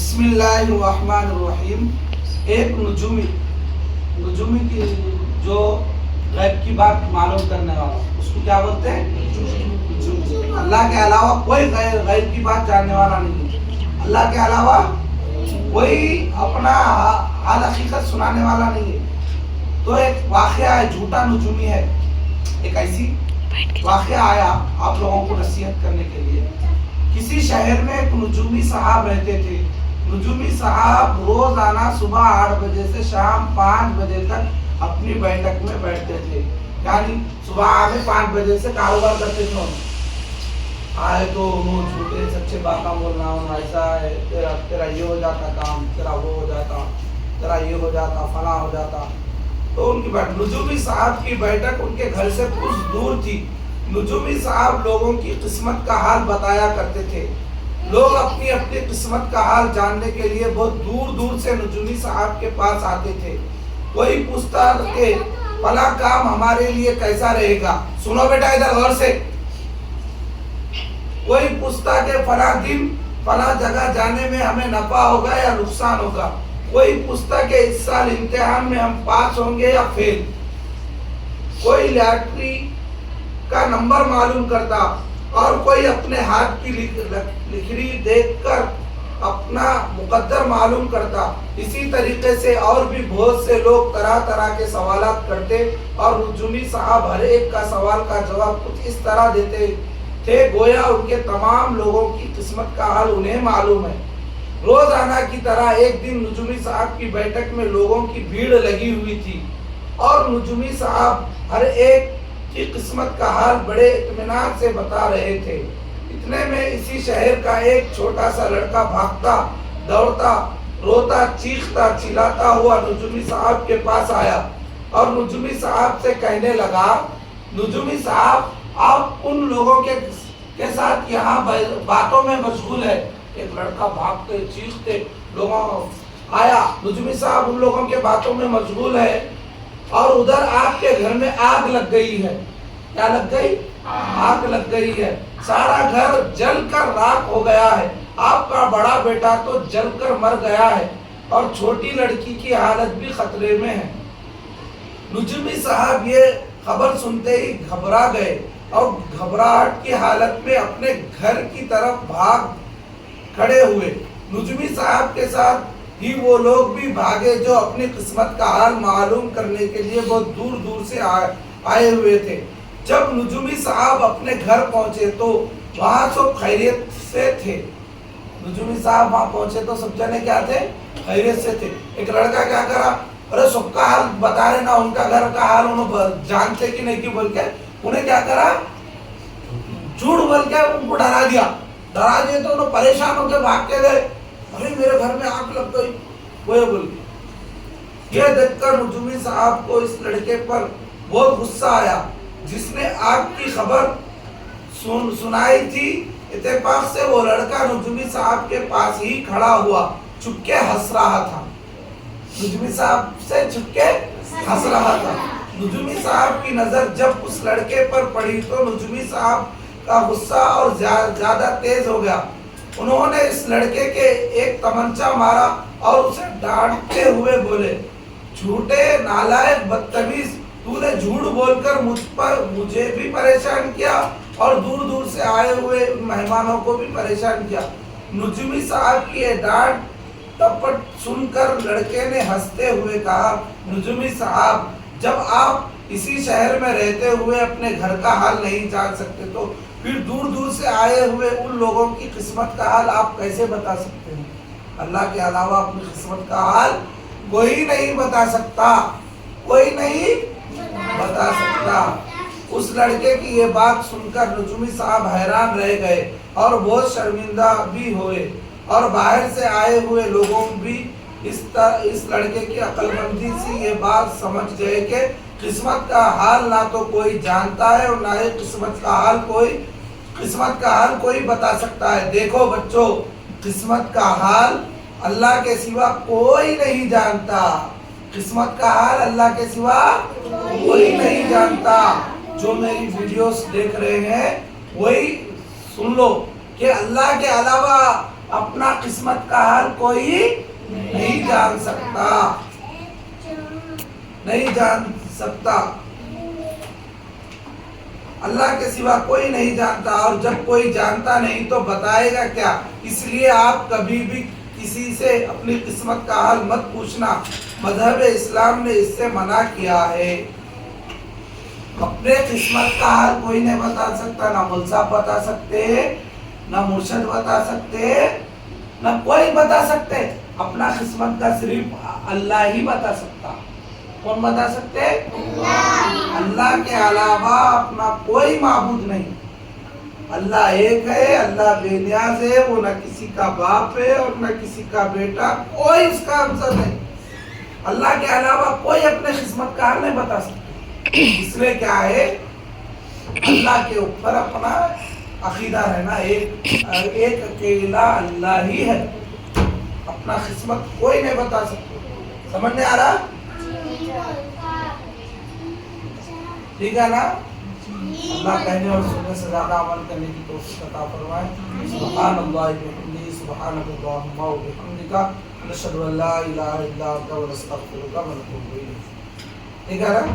بسم اللہ الرحمن الرحیم. ایک نجومی کی جو غیب کی بات معلوم کرنے والا، اس کو کیا بولتے ہیں؟ نجومی. اللہ کے علاوہ کوئی غیب کی بات جاننے والا نہیں ہے. اللہ کے علاوہ کوئی اپنا حال حقیقت سنانے والا نہیں ہے. تو ایک واقعہ ہے، جھوٹا نجومی ہے. ایک ایسی واقعہ آیا آپ لوگوں کو نصیحت کرنے کے لیے. کسی شہر میں ایک نجومی صاحب رہتے تھے. نجومی صاحب روزانہ صبح 8 بجے سے شام 5 بجے تک اپنی بیٹھک میں بیٹھتے تھے. یعنی صبح آگے 5 بجے سے کاروبار کرتے تھے. آئے تو انہوں جھوٹے سچے باتیں بولنا، ایسا ہے تیرا یہ ہو جاتا کام، تیرا وہ ہو جاتا، تیرا یہ ہو جاتا، فلاں ہو جاتا. تو ان کی نجومی صاحب کی بیٹھک ان کے گھر سے کچھ دور تھی. نجومی صاحب لوگوں کی قسمت کا حال بتایا کرتے تھے. لوگ اپنی اپنی قسمت کا حال جاننے کے لیے بہت دور دور سے نجومی صاحب کے پاس آتے تھے. کوئی پوچھتا کہ فلاں کام ہمارے لیے کیسا رہے گا. سنو بیٹا ادھر غور سے. کوئی پوچھتا کہ فلاں دن فلاں جگہ جانے میں ہمیں نفع ہوگا یا نقصان ہوگا. کوئی پوچھتا کہ اس سال امتحان میں ہم پاس ہوں گے یا فیل. کوئی لاٹری کا نمبر معلوم کرتا اور کوئی اپنے ہاتھ کی لکیر دیکھ کر اپنا مقدر معلوم کرتا. اسی طریقے سے اور بھی بہت سے لوگ طرح طرح کے سوالات کرتے اور نجومی صاحب ہر ایک کا سوال کا جواب کچھ اس طرح دیتے تھے گویا ان کے تمام لوگوں کی قسمت کا حال انہیں معلوم ہے. روزانہ کی طرح ایک دن نجومی صاحب کی بیٹھک میں لوگوں کی بھیڑ لگی ہوئی تھی اور نجومی صاحب ہر ایک کی قسمت کا حال بڑے اطمینان سے بتا رہے تھے. اتنے میں اسی شہر کا ایک چھوٹا سا لڑکا بھاگتا دوڑتا روتا چیختا چلاتا ہوا نجومی صاحب کے پاس آیا اور نجومی صاحب سے کہنے لگا، نجومی صاحب آپ ان لوگوں کے ساتھ یہاں باتوں میں مشغول ہے. ایک لڑکا بھاگتے چیختے لوگوں آیا. نجومی صاحب ان لوگوں کے باتوں میں مشغول ہے اور ادھر آپ کے گھر میں آگ لگ گئی ہے. کیا لگ گئی؟ آگ لگ گئی ہے. سارا گھر جل کر راکھ ہو گیا ہے. آپ کا بڑا بیٹا تو جل کر مر گیا ہے اور چھوٹی لڑکی کی حالت بھی خطرے میں ہے. نجومی صاحب یہ خبر سنتے ہی گھبرا گئے اور گھبراہٹ کی حالت میں اپنے گھر کی طرف بھاگ کھڑے ہوئے. نجومی صاحب کے ساتھ ہی وہ لوگ بھی بھاگے جو اپنی قسمت کا حال معلوم کرنے کے لیے بہت دور دور سے آئے ہوئے تھے. جب نجومی صاحب اپنے گھر پہنچے تو وہاں سب خیریت سے تھے. نجومی صاحب وہاں پہنچے تو سب جنے کیا تھے؟ خیریت سے تھے. ایک لڑکا کیا کرا، ارے سب کا حال بتا رہے نا، ان کا گھر کا حال انہوں جانتے کہ نہیں کی بول کے انہیں کیا کرا، جھوٹ بول کے ان کو ڈرا دیا. ڈرا دیے تو انہوں پریشان ہو کے بھاگ کے گئے. ارے میرے گھر میں آگ لگ گئی وہ بول کے. یہ دیکھ کر نجومی صاحب کو اس لڑکے پر بہت غصہ آیا جس نے آگ کی خبر سنائی تھی. اتفاق سے وہ لڑکا نجومی صاحب کے پاس ہی کھڑا ہوا چھپ کے ہنس رہا تھا. نجومی صاحب سے چھپ کے ہنس رہا تھا. نجومی صاحب کی نظر جب اس لڑکے پر پڑی تو نجومی صاحب کا غصہ اور زیادہ تیز ہو گیا. انہوں نے اس لڑکے کے ایک تمنچا مارا اور اسے ڈانٹتے ہوئے بولے، جھوٹے نالائق بدتمیز، تو نے جھوٹ بول کر مجھے بھی پریشان کیا اور دور دور سے آئے ہوئے مہمانوں کو بھی پریشان کیا. نجومی صاحب کی یہ ڈانٹ ٹپٹ سن کر لڑکے نے ہنستے ہوئے کہا، نجومی صاحب جب آپ اسی شہر میں رہتے ہوئے اپنے گھر کا حال نہیں جان سکتے تو پھر دور دور سے آئے ہوئے ان لوگوں کی قسمت کا حال آپ کیسے بتا سکتے ہیں؟ اللہ کے علاوہ اپنی قسمت کا حال کوئی نہیں بتا سکتا، کوئی نہیں بتا سکتا. اس لڑکے کی یہ بات سن کر نجومی صاحب حیران رہ گئے اور بہت شرمندہ بھی ہوئے اور باہر سے آئے ہوئے لوگوں بھی اس لڑکے کی عقل مندی سے یہ بات سمجھ گئے کہ قسمت کا حال نہ تو کوئی جانتا ہے اور نہ ہی قسمت کا حال کوئی بتا سکتا ہے. دیکھو بچوں، قسمت کا حال اللہ کے سوا کوئی نہیں جانتا. قسمت کا حال اللہ کے سوا کوئی نہیں جانتا. جو میری ویڈیوز دیکھ رہے ہیں وہی سن لو کہ اللہ کے علاوہ اپنا قسمت کا حال کوئی نہیں جان سکتا، نہیں جان سکتا، اللہ کے سوا کوئی نہیں جانتا، اور جب کوئی جانتا نہیں تو بتائے گا کیا؟ اس لیے آپ کبھی بھی کسی سے اپنی قسمت کا حال مت پوچھنا، مذہب اسلام نے اس سے منع کیا ہے۔ اپنے قسمت کا حال کوئی نہیں بتا سکتا، نہ مولوی صاحب بتا سکتے ہیں، نہ مرشد بتا سکتے ہیں، نہ کوئی بتا سکتے۔ اپنا قسمت کا صرف اللہ ہی بتا سکتا۔ کون بتا سکتے؟ اللہ کے علاوہ اپنا کوئی معبود نہیں۔ اللہ ایک ہے، اللہ بے نیاز ہے، وہ نہ کسی کا باپ ہے اور نہ کسی کا بیٹا، کوئی اس کا ہمسر نہیں۔ اللہ کے علاوہ کوئی اپنے قسمت کا حال نہیں بتا سکتا۔ اس لیے کیا ہے، اللہ کے اوپر اپنا عقیدہ رہنا، ایک اکیلا اللہ ہی ہے، اپنا قسمت کوئی نہیں بتا سکتا۔ سمجھ میں آ رہا؟ ٹھیک ہے نا؟ اللہ کہنے اور سننے سے زیادہ عمل کرنے کی توفیق عطا فرمائے۔ سبحان اللہ بحمدہ، سبحانک اللہم و بحمدک، نشہد ان لا الہ الا انت ونستغفرک ونتوب الیک۔ ٹھیک ہے نا؟